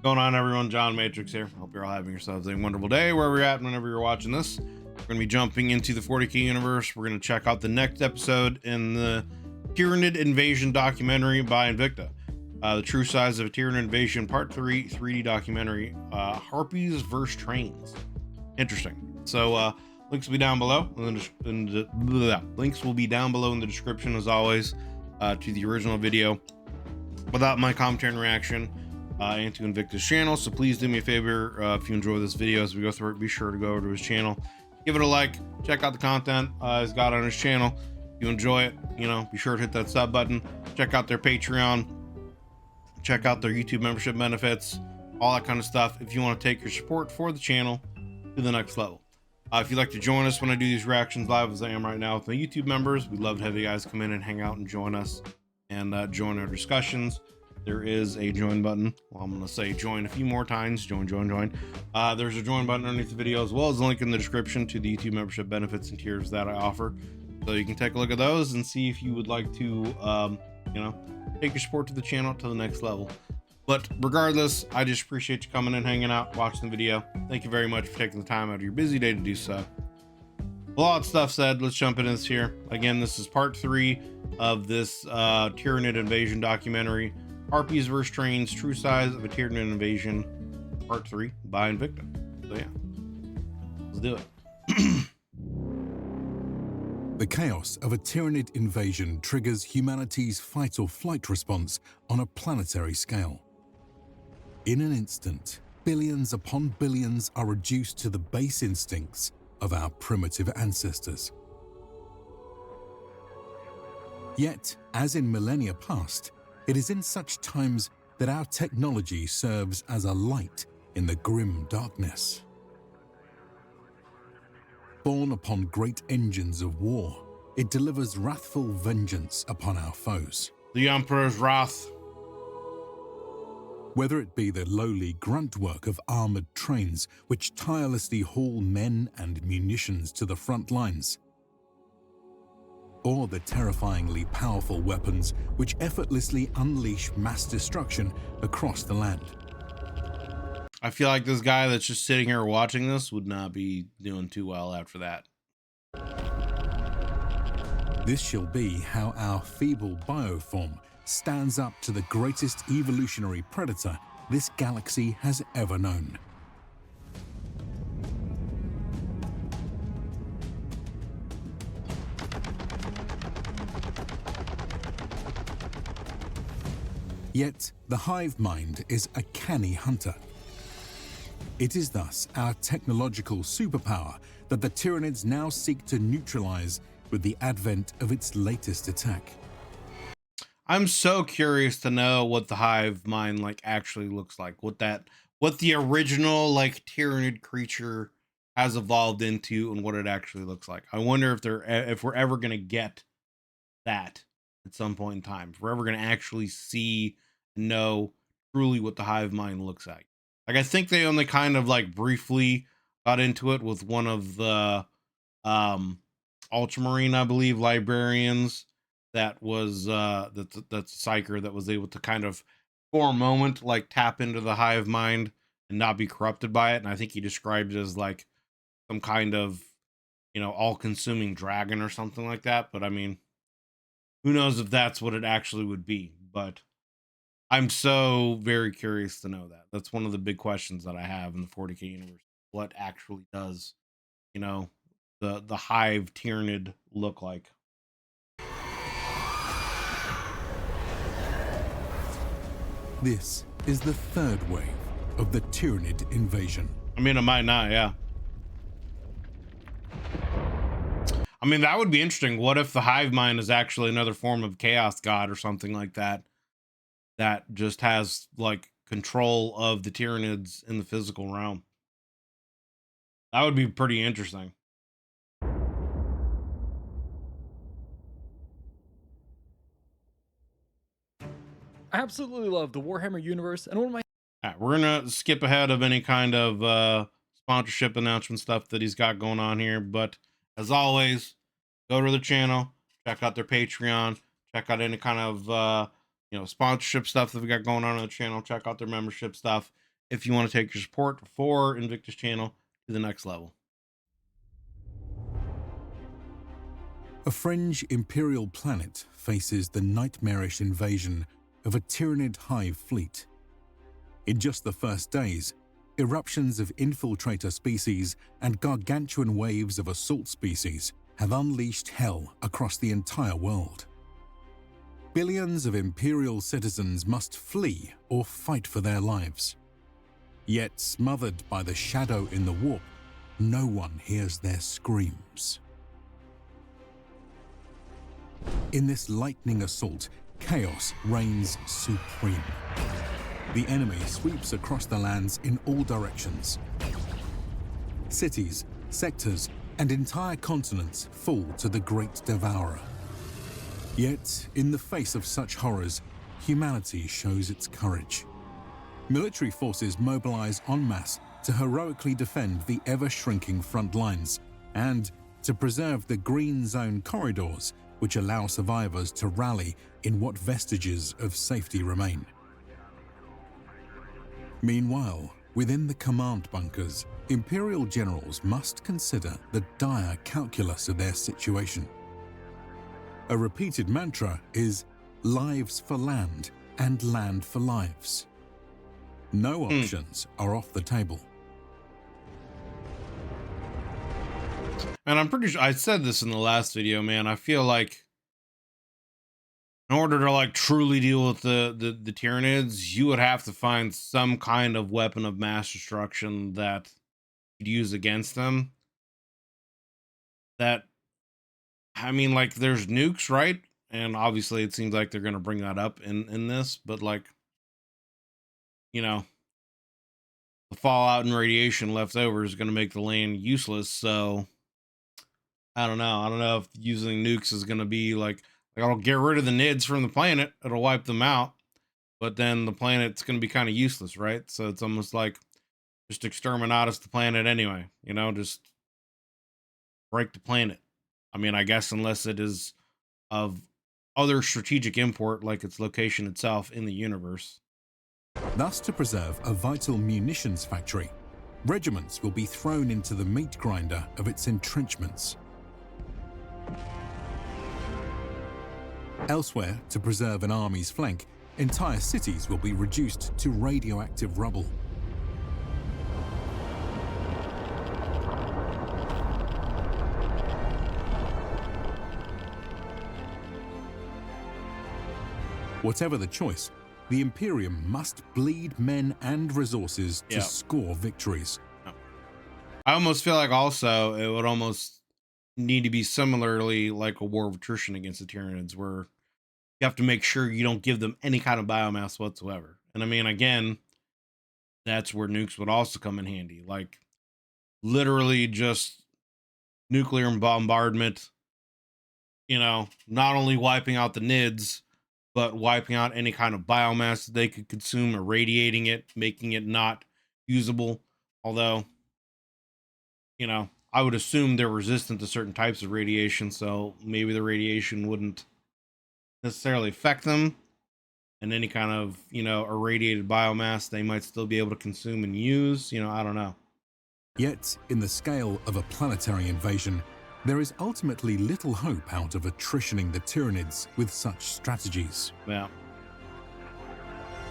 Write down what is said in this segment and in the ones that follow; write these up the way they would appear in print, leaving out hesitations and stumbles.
Going on, everyone? John Matrix here. Hope you're all having yourselves a wonderful day wherever you're at, whenever you're watching this. We're going to be jumping into the 40k universe. We're going to check out the next episode in the Tyranid invasion documentary by Invicta. The true size of a Tyranid invasion part 3 3D documentary, Harpies versus Trains. Interesting. So links will be down below. Links will be down below in the description, as always, to the original video without my commentary and reaction. And to Invicta's channel. So please do me a favor, if you enjoy this video as we go through it, be sure to go over to his channel, give it a like, check out the content he's got on his channel. If you enjoy it, be sure to hit that sub button, check out their Patreon, check out their YouTube membership benefits, all that kind of stuff, if you want to take your support for the channel to the next level. If you'd like to join us when I do these reactions live, as I am right now with my YouTube members, we'd love to have you guys come in and hang out and join us and join our discussions. There is a join button. Well, I'm going to say join a few more times. Join. There's a join button underneath the video, as well as a link in the description to the YouTube membership benefits and tiers that I offer. So you can take a look at those and see if you would like to, take your support to the channel to the next level. But regardless, I just appreciate you coming and hanging out, watching the video. Thank you very much for taking the time out of your busy day to do so. A lot of stuff said. Let's jump into this here. Again, this is part 3 of this Tyranid invasion documentary. Harpies vs. Trains, True Size of a Tyranid Invasion, Part 3 by Invicta. So yeah, let's do it. The chaos of a Tyranid invasion triggers humanity's fight or flight response on a planetary scale. In an instant, billions upon billions are reduced to the base instincts of our primitive ancestors. Yet, as in millennia past, it is in such times that our technology serves as a light in the grim darkness. Born upon great engines of war, it delivers wrathful vengeance upon our foes. The Emperor's wrath. Whether it be the lowly grunt work of armored trains which tirelessly haul men and munitions to the front lines, or the terrifyingly powerful weapons which effortlessly unleash mass destruction across the land. I feel like this guy that's just sitting here watching this would not be doing too well after that. This shall be how our feeble bioform stands up to the greatest evolutionary predator this galaxy has ever known. Yet, the hive mind is a canny hunter. It is thus our technological superpower that the Tyranids now seek to neutralize with the advent of its latest attack. I'm so curious to know what the hive mind actually looks like. What the original Tyranid creature has evolved into and what it actually looks like. I wonder if we're ever going to get that at some point in time. If we're ever going to actually see know truly what the hive mind looks like. I think they only kind of briefly got into it with one of the ultramarine, I believe, librarians that was that's a psyker that was able to kind of for a moment tap into the hive mind and not be corrupted by it. And I think he described it as some kind of all-consuming dragon or something like that. But I mean, who knows if that's what it actually would be. But I'm so very curious to know that. That's one of the big questions that I have in the 40k universe. What actually does, the hive Tyranid look like? This is the third wave of the Tyranid invasion. I mean, it might not, yeah. I mean, that would be interesting. What if the hive mind is actually another form of chaos god or something like that? That just has control of the Tyranids in the physical realm. That would be pretty interesting. I absolutely love the Warhammer universe, and one of my All right, we're gonna skip ahead of any kind of sponsorship announcement stuff that he's got going on here, but as always, go to the channel, check out their Patreon, check out any kind of sponsorship stuff that we got going on the channel, check out their membership stuff. if you want to take your support for Invictus channel to the next level. A fringe Imperial planet faces the nightmarish invasion of a Tyranid hive fleet. In just the first days, eruptions of infiltrator species and gargantuan waves of assault species have unleashed hell across the entire world. Billions of Imperial citizens must flee or fight for their lives. Yet, smothered by the shadow in the warp, no one hears their screams. In this lightning assault, chaos reigns supreme. The enemy sweeps across the lands in all directions. Cities, sectors, and entire continents fall to the Great Devourer. Yet, in the face of such horrors, humanity shows its courage. Military forces mobilize en masse to heroically defend the ever-shrinking front lines and to preserve the green zone corridors which allow survivors to rally in what vestiges of safety remain. Meanwhile, within the command bunkers, Imperial generals must consider the dire calculus of their situation. A repeated mantra is lives for land and land for lives. No options are off the table. And I'm pretty sure I said this in the last video, man. I feel like in order to like truly deal with the Tyranids, you would have to find some kind of weapon of mass destruction that you'd use against them. That, I mean, like there's nukes, right? And obviously it seems like they're going to bring that up in this, but like, you know, the fallout and radiation left over is going to make the land useless. So I don't know. I don't know if using nukes is going to be like it'll get rid of the NIDs from the planet. It'll wipe them out. But then the planet's going to be kind of useless, right? So it's almost like just exterminatus the planet anyway. You know, just break the planet. I mean, I guess unless it is of other strategic import, like its location itself in the universe. Thus, to preserve a vital munitions factory, regiments will be thrown into the meat grinder of its entrenchments. Elsewhere, to preserve an army's flank, entire cities will be reduced to radioactive rubble. Whatever the choice, the Imperium must bleed men and resources to score victories. I almost feel like also it would almost need to be similarly like a war of attrition against the Tyranids, where you have to make sure you don't give them any kind of biomass whatsoever. And I mean, again, that's where nukes would also come in handy. Like literally just nuclear bombardment, you know, not only wiping out the NIDs, but wiping out any kind of biomass that they could consume, irradiating it, making it not usable. Although, you know, I would assume they're resistant to certain types of radiation, so maybe the radiation wouldn't necessarily affect them. And any kind of, you know, irradiated biomass they might still be able to consume and use. You know, I don't know. Yet, in the scale of a planetary invasion, there is ultimately little hope out of attritioning the Tyranids with such strategies. Yeah.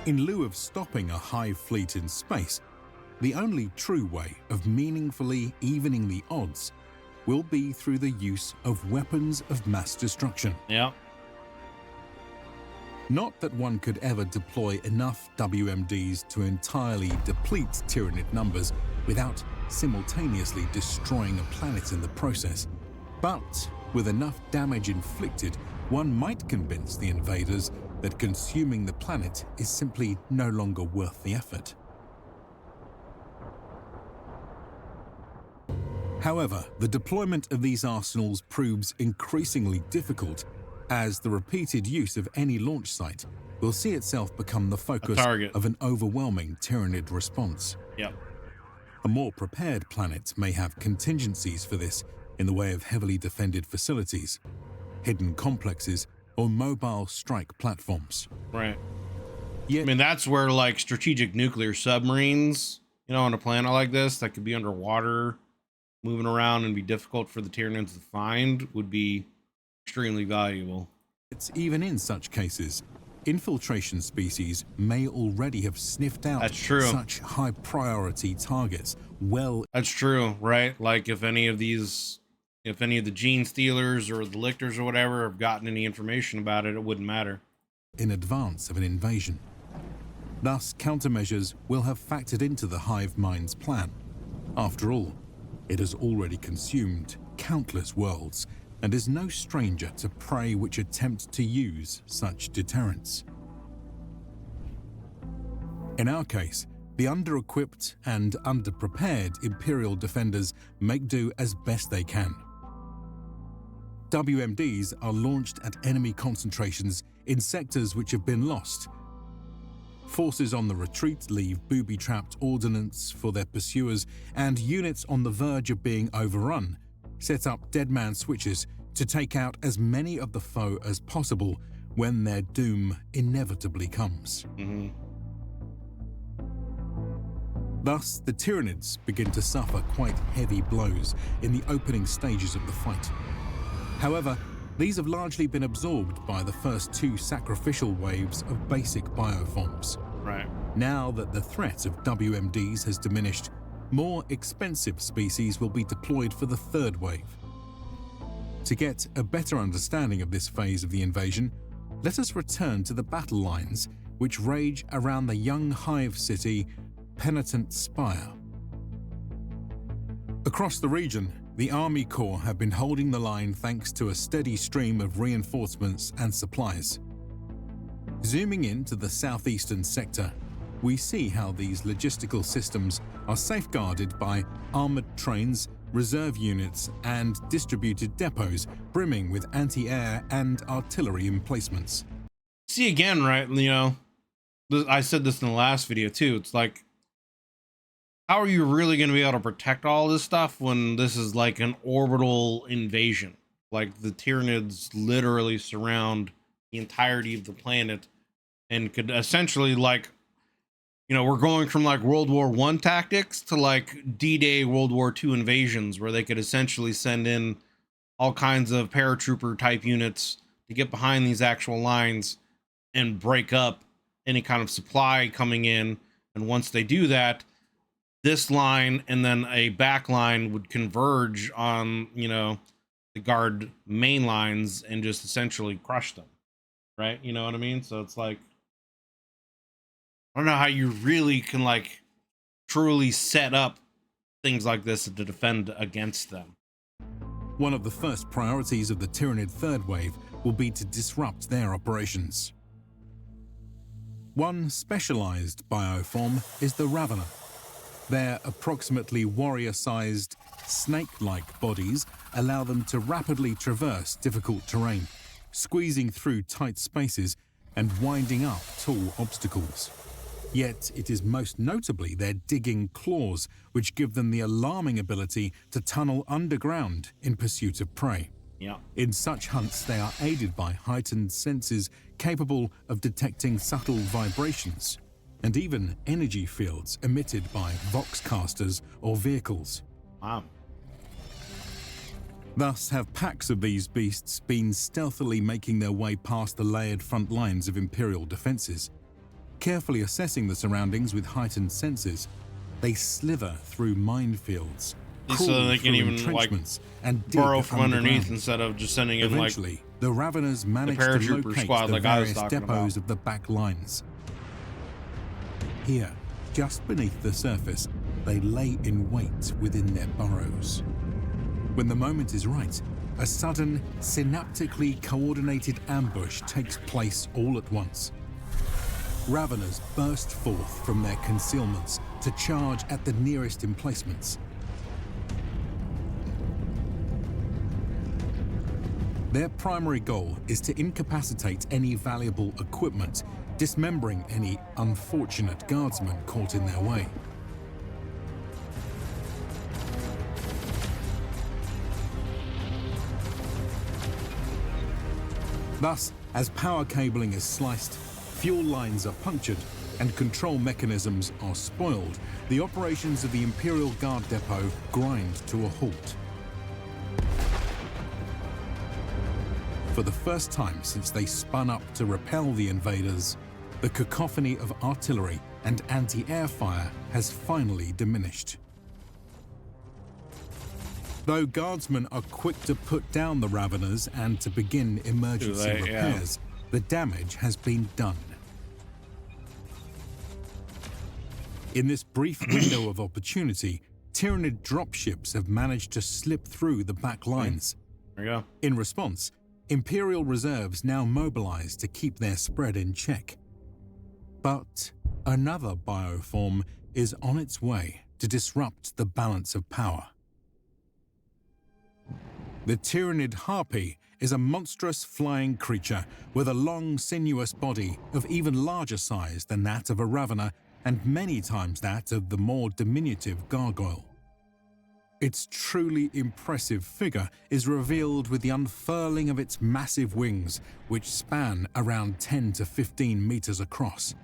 In lieu of stopping a hive fleet in space, the only true way of meaningfully evening the odds will be through the use of weapons of mass destruction. Yeah. Not that one could ever deploy enough WMDs to entirely deplete Tyranid numbers without simultaneously destroying a planet in the process. But with enough damage inflicted, one might convince the invaders that consuming the planet is simply no longer worth the effort. However, the deployment of these arsenals proves increasingly difficult, as the repeated use of any launch site will see itself become the focus of an overwhelming Tyranid response. Yep. A more prepared planet may have contingencies for this in the way of heavily defended facilities, hidden complexes, or mobile strike platforms. Right. I mean, that's where like strategic nuclear submarines, you know, on a planet like this that could be underwater, moving around and be difficult for the Tyranids to find, would be extremely valuable. It's even in such cases, infiltration species may already have sniffed out such high priority targets well. That's true, right? Like if any of the gene stealers or the lictors or whatever have gotten any information about it, it wouldn't matter. In advance of an invasion. Thus, countermeasures will have factored into the hive mind's plan. After all, it has already consumed countless worlds and is no stranger to prey which attempt to use such deterrents. In our case, the under-equipped and underprepared Imperial defenders make do as best they can. WMDs are launched at enemy concentrations in sectors which have been lost. Forces on the retreat leave booby-trapped ordnance for their pursuers, and units on the verge of being overrun set up dead-man switches to take out as many of the foe as possible when their doom inevitably comes. Thus, the Tyranids begin to suffer quite heavy blows in the opening stages of the fight. However, these have largely been absorbed by the first two sacrificial waves of basic bioforms. Right. Now that the threat of WMDs has diminished, more expensive species will be deployed for the third wave. To get a better understanding of this phase of the invasion, let us return to the battle lines which rage around the young hive city, Penitent Spire. Across the region, the Army Corps have been holding the line thanks to a steady stream of reinforcements and supplies. Zooming in to the southeastern sector, we see how these logistical systems are safeguarded by armored trains, reserve units, and distributed depots brimming with anti-air and artillery emplacements. See, again, right, you know, I said this in the last video too, it's like, how are you really going to be able to protect all this stuff when this is like an orbital invasion? Like the Tyranids literally surround the entirety of the planet and could essentially, like, you know, we're going from like World War I tactics to like D-Day World War II invasions, where they could essentially send in all kinds of paratrooper type units to get behind these actual lines and break up any kind of supply coming in. And once they do that, this line and then a back line would converge on, you know, the guard main lines and just essentially crush them. Right? You know what I mean? So it's like, I don't know how you really can like truly set up things like this to defend against them. One of the first priorities of the Tyranid third wave will be to disrupt their operations. One specialized bioform is the Ravener. Their approximately warrior-sized, snake-like bodies allow them to rapidly traverse difficult terrain, squeezing through tight spaces and winding up tall obstacles. Yet it is most notably their digging claws which give them the alarming ability to tunnel underground in pursuit of prey. Yeah. In such hunts, they are aided by heightened senses capable of detecting subtle vibrations, and even energy fields emitted by voxcasters or vehicles. Wow. Thus have packs of these beasts been stealthily making their way past the layered front lines of Imperial defenses. Carefully assessing the surroundings with heightened senses, they slither through minefields, so they can even like and burrow from underneath instead of just sending in like eventually, the Raveners manage to locate squad the like I was various talking depots about. of the back lines. Here, just beneath the surface, they lay in wait within their burrows. When the moment is right, a sudden, synaptically coordinated ambush takes place all at once. Raveners burst forth from their concealments to charge at the nearest emplacements. Their primary goal is to incapacitate any valuable equipment, dismembering any unfortunate guardsmen caught in their way. Thus, as power cabling is sliced, fuel lines are punctured, and control mechanisms are spoiled, the operations of the Imperial Guard depot grind to a halt. For the first time since they spun up to repel the invaders, the cacophony of artillery and anti-air fire has finally diminished. Though guardsmen are quick to put down the Raveners and to begin emergency repairs, the damage has been done. In this brief window of opportunity, Tyranid dropships have managed to slip through the back lines. There we go. In response, Imperial reserves now mobilize to keep their spread in check. But another bioform is on its way to disrupt the balance of power. The Tyranid Harpy is a monstrous flying creature with a long, sinuous body of even larger size than that of a Ravener and many times that of the more diminutive gargoyle. Its truly impressive figure is revealed with the unfurling of its massive wings, which span around 10 to 15 meters across.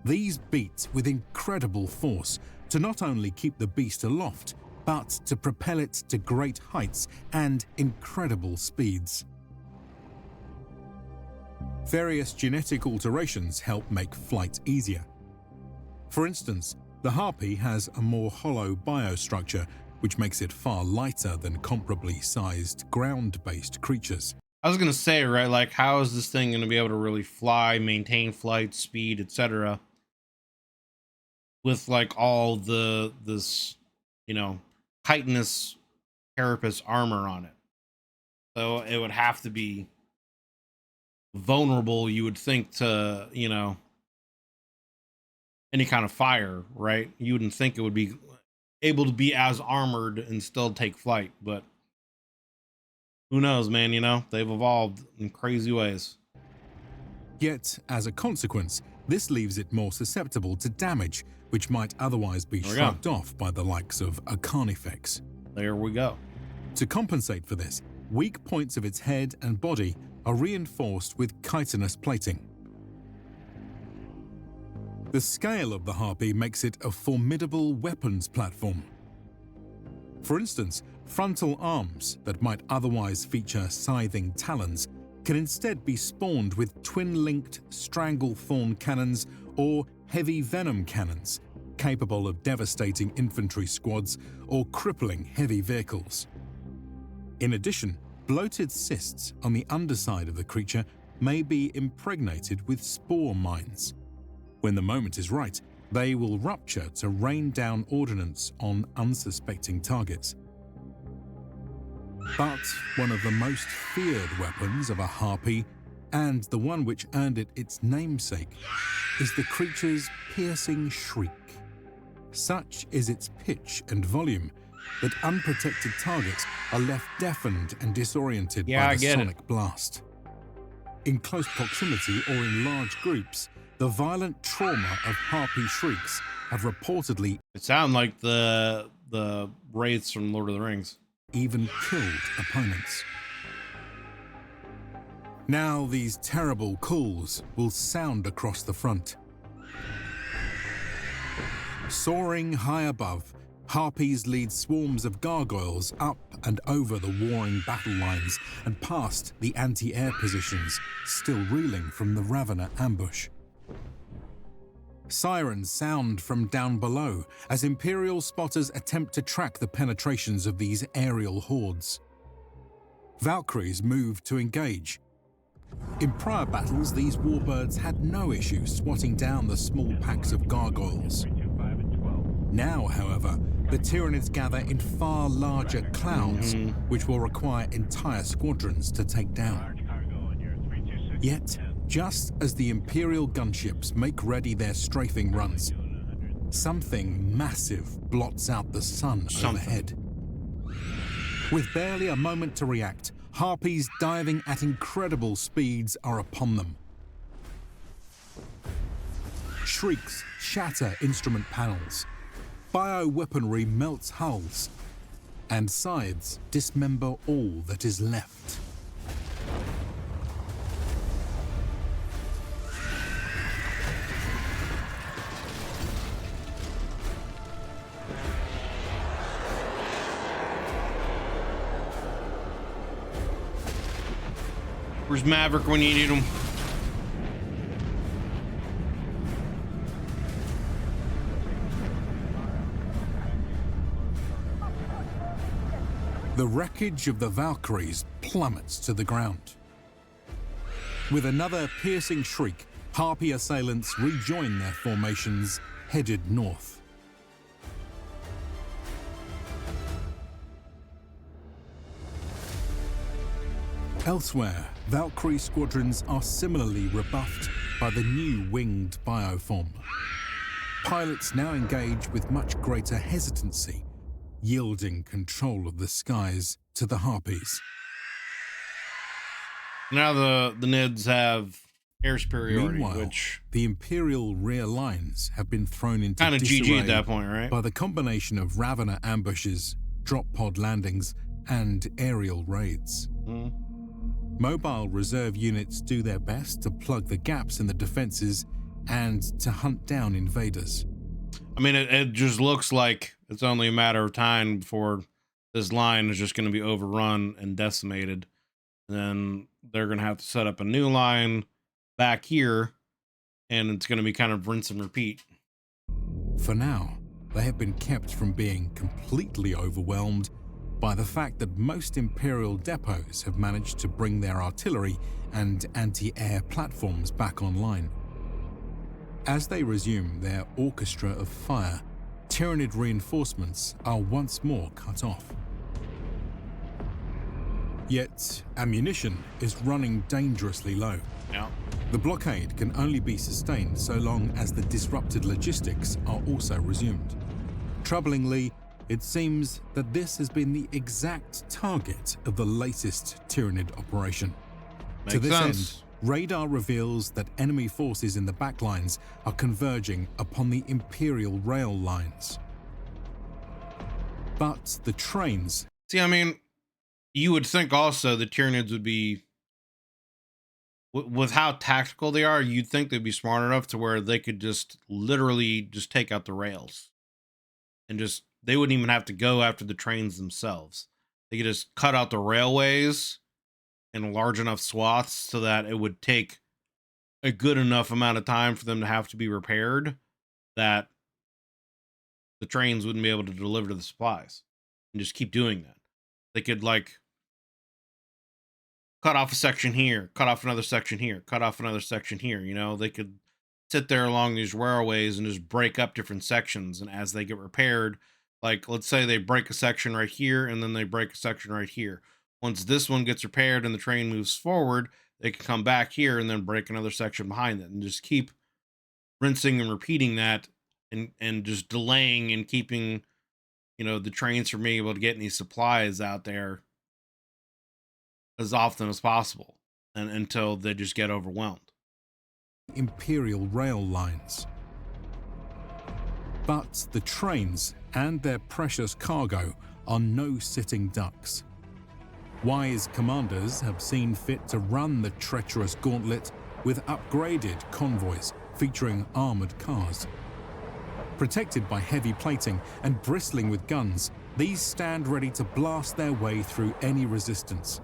These beat with incredible force to not only keep the beast aloft, but to propel it to great heights and incredible speeds. Various genetic alterations help make flight easier. For instance, the Harpy has a more hollow biostructure, which makes it far lighter than comparably sized ground-based creatures. I was gonna say, right, like, how is this thing gonna be able to really fly, maintain flight speed, etc., with like all this, you know, chitinous carapace armor on it? So it would have to be vulnerable, you would think, to, you know, any kind of fire, right? You wouldn't think it would be able to be as armored and still take flight, but who knows, man? You know, they've evolved in crazy ways. Yet, as a consequence, this leaves it more susceptible to damage, which might otherwise be shrugged off by the likes of a Carnifex. There we go. To compensate for this, weak points of its head and body are reinforced with chitinous plating. The scale of the Harpy makes it a formidable weapons platform. For instance, frontal arms that might otherwise feature scything talons can instead be spawned with twin-linked strangle-thorn cannons or heavy venom cannons, capable of devastating infantry squads or crippling heavy vehicles. In addition, bloated cysts on the underside of the creature may be impregnated with spore mines. When the moment is right, they will rupture to rain down ordnance on unsuspecting targets. But one of the most feared weapons of a Harpy, and the one which earned it its namesake, is the creature's piercing shriek. Such is its pitch and volume that unprotected targets are left deafened and disoriented by the sonic blast. In close proximity or in large groups, the violent trauma of Harpy shrieks have reportedly It sounds like the wraiths from Lord of the Rings. Even killed opponents. Now these terrible calls will sound across the front. Soaring high above, Harpies lead swarms of gargoyles up and over the warring battle lines and past the anti-air positions, still reeling from the Ravener ambush. Sirens sound from down below as Imperial spotters attempt to track the penetrations of these aerial hordes. Valkyries move to engage. In prior battles, these warbirds had no issue swatting down the small packs of gargoyles. Now, however, the Tyranids gather in far larger clouds, which will require entire squadrons to take down. Yet, just as the Imperial gunships make ready their strafing runs, something massive blots out the sun overhead. With barely a moment to react, Harpies diving at incredible speeds are upon them. Shrieks shatter instrument panels, bioweaponry melts hulls, and scythes dismember all that is left. Where's Maverick when you need him? The wreckage of the Valkyries plummets to the ground. With another piercing shriek, Harpy assailants rejoin their formations, headed north. Elsewhere, Valkyrie squadrons are similarly rebuffed by the new winged bioform. Pilots now engage with much greater hesitancy, yielding control of the skies to the Harpies. Now the Nids have air superiority, Meanwhile, which the Imperial rear lines have been thrown into kind of GG disarray at that point, right? by the combination of Ravener ambushes, drop pod landings, and aerial raids. Mobile reserve units do their best to plug the gaps in the defenses and to hunt down invaders. I mean, it just looks like it's only a matter of time before this line is just going to be overrun and decimated. And then they're going to have to set up a new line back here, and it's going to be kind of rinse and repeat. For now, they have been kept from being completely overwhelmed by the fact that most Imperial depots have managed to bring their artillery and anti-air platforms back online. As they resume their orchestra of fire, Tyranid reinforcements are once more cut off. Yet, ammunition is running dangerously low. Yeah. The blockade can only be sustained so long as the disrupted logistics are also resumed. Troublingly, it seems that this has been the exact target of the latest Tyranid operation. Makes To this sense. end, radar reveals that enemy forces in the backlines are converging upon the Imperial rail lines. But the trains... See, I mean, you would think also the Tyranids would be, with how tactical they are, you'd think they'd be smart enough to where they could just literally just take out the rails. And just, they wouldn't even have to go after the trains themselves. They could just cut out the railways in large enough swaths so that it would take a good enough amount of time for them to have to be repaired that the trains wouldn't be able to deliver to the supplies, and just keep doing that. They could like cut off a section here, cut off another section here, cut off another section here. You know, they could sit there along these railways and just break up different sections. And as they get repaired, like let's say they break a section right here and then they break a section right here. Once this one gets repaired and the train moves forward, they can come back here and then break another section behind it and just keep rinsing and repeating that, and just delaying and keeping, you know, the trains from being able to get any supplies out there as often as possible, and until they just get overwhelmed. Imperial rail lines. But the trains and their precious cargo are no sitting ducks. Wise commanders have seen fit to run the treacherous gauntlet with upgraded convoys featuring armored cars. Protected by heavy plating and bristling with guns, these stand ready to blast their way through any resistance.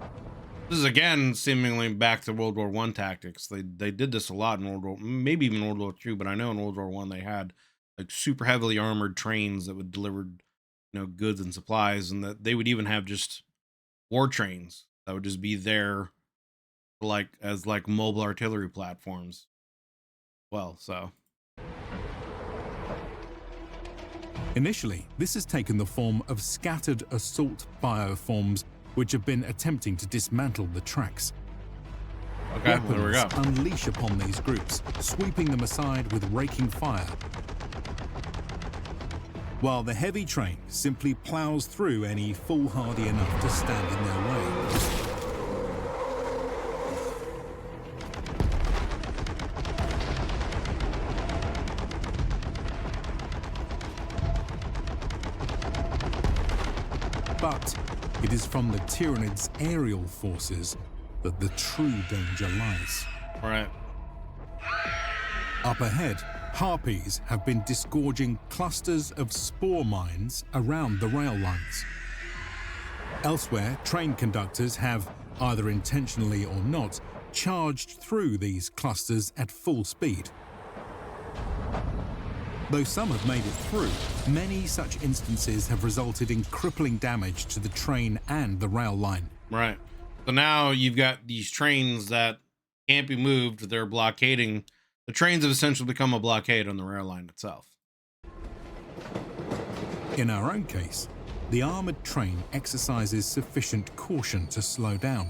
This is again seemingly back to World War I tactics. They did this a lot in World War, maybe even World War II, but I know in World War I they had like super heavily armored trains that would deliver, you know, goods and supplies, and that they would even have just war trains that would just be there like as like mobile artillery platforms. Well, so Initially, this has taken the form of scattered assault bioforms which have been attempting to dismantle the tracks. okay, there we go. Weapons unleash upon these groups, sweeping them aside with raking fire, while the heavy train simply plows through any foolhardy enough to stand in their way. But it is from the Tyranids' aerial forces that the true danger lies. All right. Up ahead, Harpies have been disgorging clusters of spore mines around the rail lines. Elsewhere, train conductors have, either intentionally or not, charged through these clusters at full speed. Though some have made it through, many such instances have resulted in crippling damage to the train and the rail line. Right. So now you've got these trains that can't be moved. They're blockading. The trains have essentially become a blockade on the rail line itself. In our own case, the armoured train exercises sufficient caution to slow down.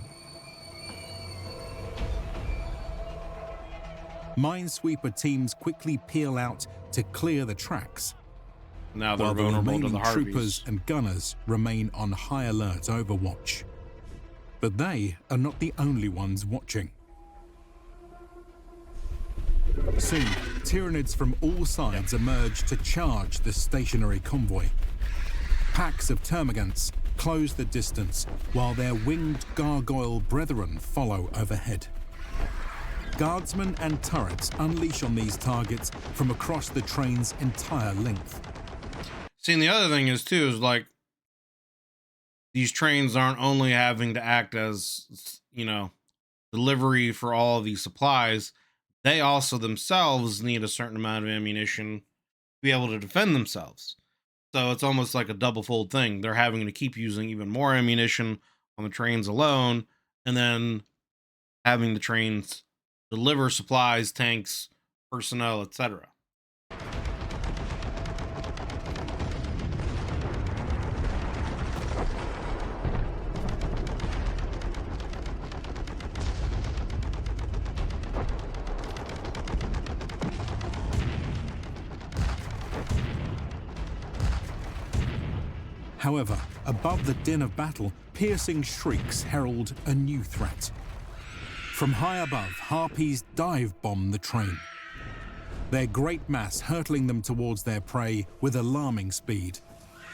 Minesweeper teams quickly peel out to clear the tracks, Now they're while the vulnerable to remaining the Harpies. troopers and gunners remain on high alert overwatch. But they are not the only ones watching. Soon, Tyranids from all sides emerge to charge the stationary convoy. Packs of termagants close the distance, while their winged gargoyle brethren follow overhead. Guardsmen and turrets unleash on these targets from across the train's entire length. See, and the other thing is too, is like, these trains aren't only having to act as, you know, delivery for all of these supplies, they also themselves need a certain amount of ammunition to be able to defend themselves. So it's almost like a double-fold thing. They're having to keep using even more ammunition on the trains alone, and then having the trains deliver supplies, tanks, personnel, etc. However, above the din of battle, piercing shrieks herald a new threat. From high above, Harpies dive bomb the train, their great mass hurtling them towards their prey with alarming speed.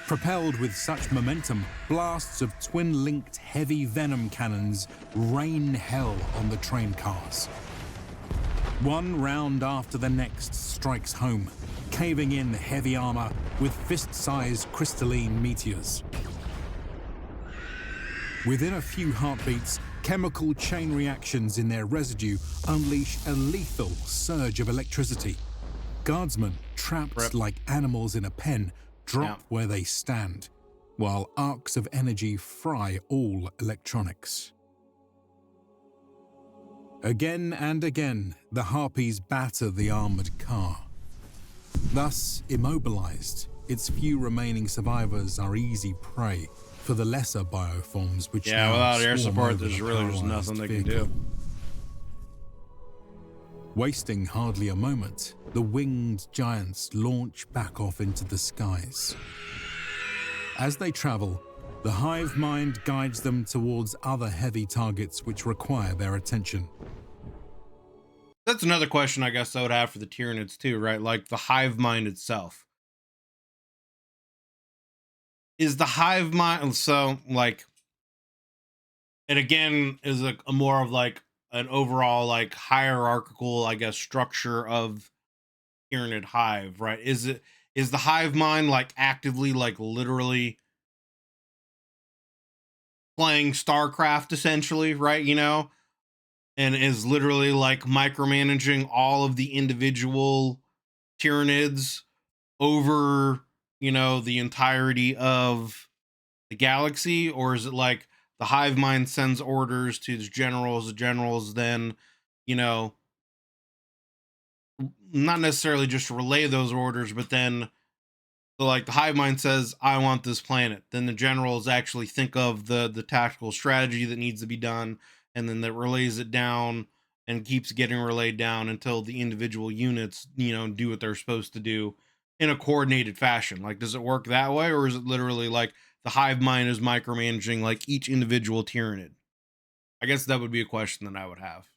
Propelled with such momentum, blasts of twin-linked heavy venom cannons rain hell on the train cars. One round after the next strikes home, caving in heavy armor with fist-sized crystalline meteors. Within a few heartbeats, chemical chain reactions in their residue unleash a lethal surge of electricity. Guardsmen, trapped like animals in a pen, drop where they stand, while arcs of energy fry all electronics. Again and again, the Harpies batter the armored car. Thus immobilized, its few remaining survivors are easy prey for the lesser bioforms which now without air swarm support, over there's the really just paralyzed nothing they can vehicle. do. Wasting hardly a moment, the winged giants launch back off into the skies. As they travel, the hive mind guides them towards other heavy targets which require their attention. That's another question I guess I would have for the Tyranids too, right? Like the hive mind itself. Is the hive mind, so like, it again is a more of like an overall like hierarchical, I guess, structure of Tyranid hive, right? Is the hive mind like actively, like literally playing StarCraft essentially, right? You know, and is literally like micromanaging all of the individual Tyranids over, you know, the entirety of the galaxy? Or is it like the hive mind sends orders to the generals then, you know, not necessarily just relay those orders, but then, so like the hive mind says, I want this planet, then the generals actually think of the tactical strategy that needs to be done, and then that relays it down and keeps getting relayed down until the individual units, you know, do what they're supposed to do in a coordinated fashion. Like, does it work that way, or is it literally like the hive mind is micromanaging like each individual Tyranid? I guess that would be a question that I would have.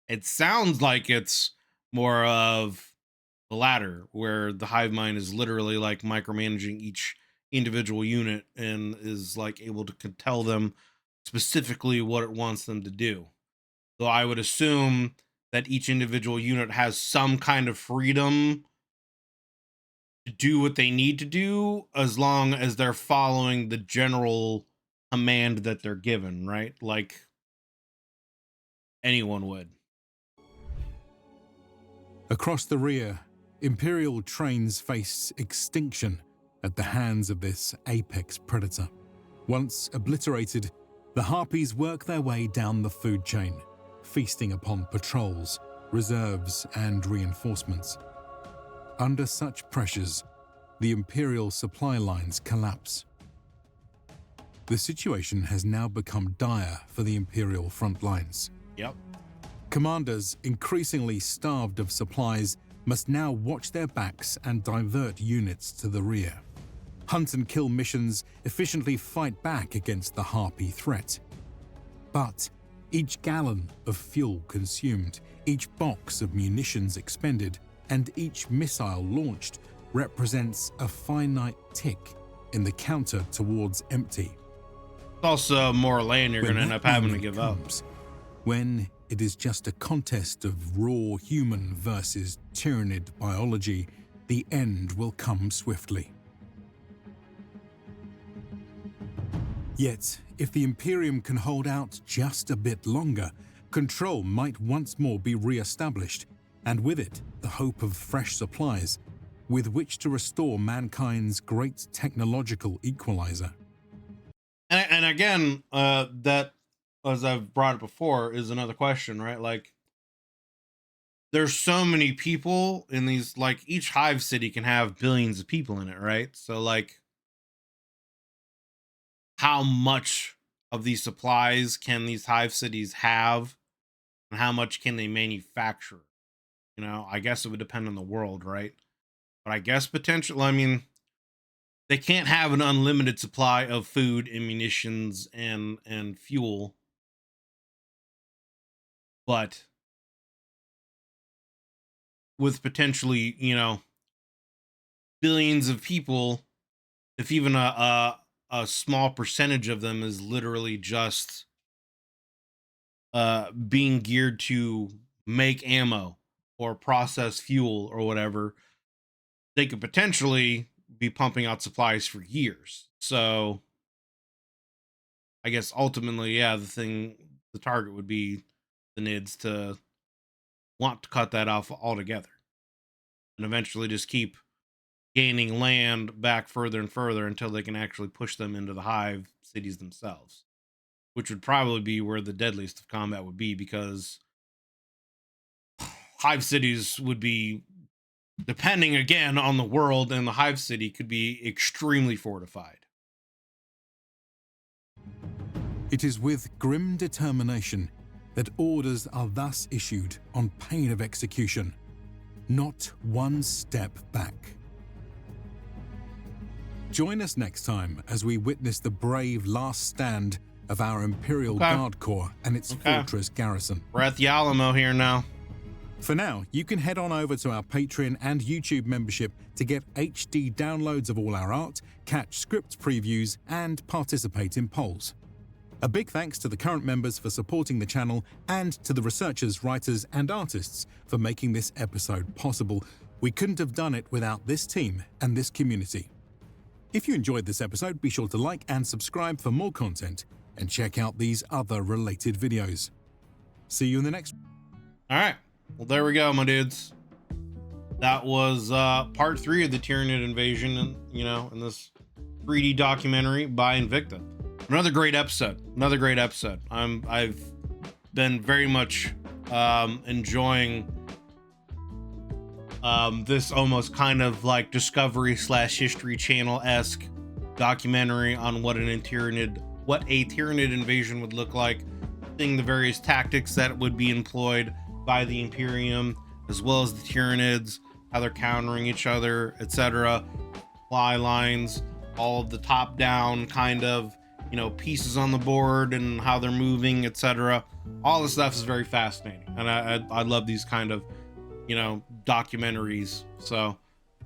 It sounds like it's more of the latter, where the hive mind is literally like micromanaging each individual unit and is like able to tell them specifically what it wants them to do. So I would assume that each individual unit has some kind of freedom to do what they need to do, as long as they're following the general command that they're given, right? Like, anyone would. Across the rear, Imperial trains face extinction at the hands of this apex predator. Once obliterated, the Harpies work their way down the food chain, feasting upon patrols, reserves, and reinforcements. Under such pressures, the Imperial supply lines collapse. The situation has now become dire for the Imperial front lines. Yep. Commanders, increasingly starved of supplies, must now watch their backs and divert units to the rear. Hunt and kill missions efficiently fight back against the Harpy threat. But each gallon of fuel consumed, each box of munitions expended, and each missile launched represents a finite tick in the counter towards empty. Also more land you're going to end up having to give up. When it is just a contest of raw human versus Tyranid biology, the end will come swiftly. Yet, if the Imperium can hold out just a bit longer, control might once more be re-established, and with it, the hope of fresh supplies, with which to restore mankind's great technological equalizer. And again, that, as I've brought it before, is another question, right? Like, there's so many people in these, like, each hive city can have billions of people in it, right? So, like, how much of these supplies can these hive cities have, and how much can they manufacture? You know, I guess it would depend on the world, right? But I guess potentially, I mean, they can't have an unlimited supply of food and munitions and fuel. But with potentially, you know, billions of people, if even a small percentage of them is literally just being geared to make ammo or process fuel or whatever, they could potentially be pumping out supplies for years. So I guess ultimately, yeah, the target would be the NIDS to want to cut that off altogether and eventually just keep gaining land back further and further until they can actually push them into the hive cities themselves, which would probably be where the deadliest of combat would be, because hive cities would be, depending again on the world, and the hive city could be extremely fortified. It is with grim determination that orders are thus issued on pain of execution. Not one step back. Join us next time as we witness the brave last stand of our Imperial Guard Corps and its fortress garrison. We're at the Alamo here now. For now, you can head on over to our Patreon and YouTube membership to get HD downloads of all our art, catch script previews, and participate in polls. A big thanks to the current members for supporting the channel, and to the researchers, writers, and artists for making this episode possible. We couldn't have done it without this team and this community. If you enjoyed this episode, be sure to like and subscribe for more content, and check out these other related videos. See you in the next. All right. Well, there we go, my dudes. That was part 3 of the Tyranid invasion, and in this 3D documentary by Invicta. Another great episode. I've been very much enjoying this almost kind of like Discovery / History Channel-esque documentary on what a Tyranid invasion would look like, seeing the various tactics that would be employed by the Imperium, as well as the Tyranids, how they're countering each other, etc. Supply lines, all of the top-down kind of, pieces on the board and how they're moving, etc. All this stuff is very fascinating, and I love these kind of, documentaries. So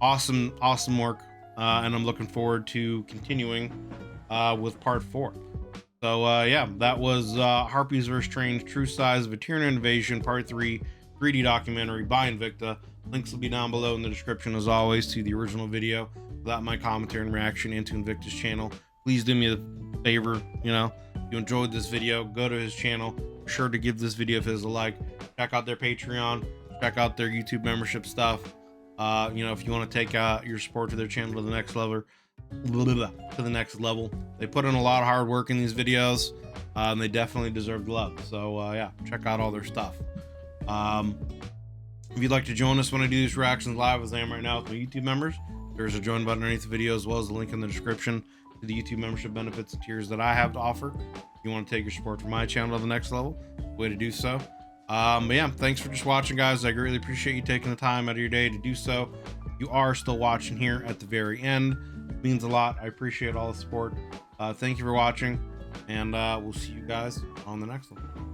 awesome work, and I'm looking forward to continuing with part 4. So yeah, that was Harpies vs. Trains, True Size of a Tyranid Invasion, Part 3, 3D documentary by Invicta. Links will be down below in the description, as always, to the original video, without my commentary and reaction, into Invicta's channel. Please do me a favor, if you enjoyed this video, go to his channel, be sure to give this video if it is a like. Check out their Patreon, check out their YouTube membership stuff. You know, if you want to take your support to their channel to the next level, they put in a lot of hard work in these videos, and they definitely deserve the love. So yeah, check out all their stuff. If you'd like to join us when I do these reactions live, as I am right now with my YouTube members, there's a join button underneath the video, as well as a link in the description to the YouTube membership benefits and tiers that I have to offer. If you want to take your support from my channel to the next level, way to do so. But yeah, thanks for just watching, guys. I greatly appreciate you taking the time out of your day to do so. You are still watching here at the very end. It means a lot. I appreciate all the support. Thank you for watching, and we'll see you guys on the next one.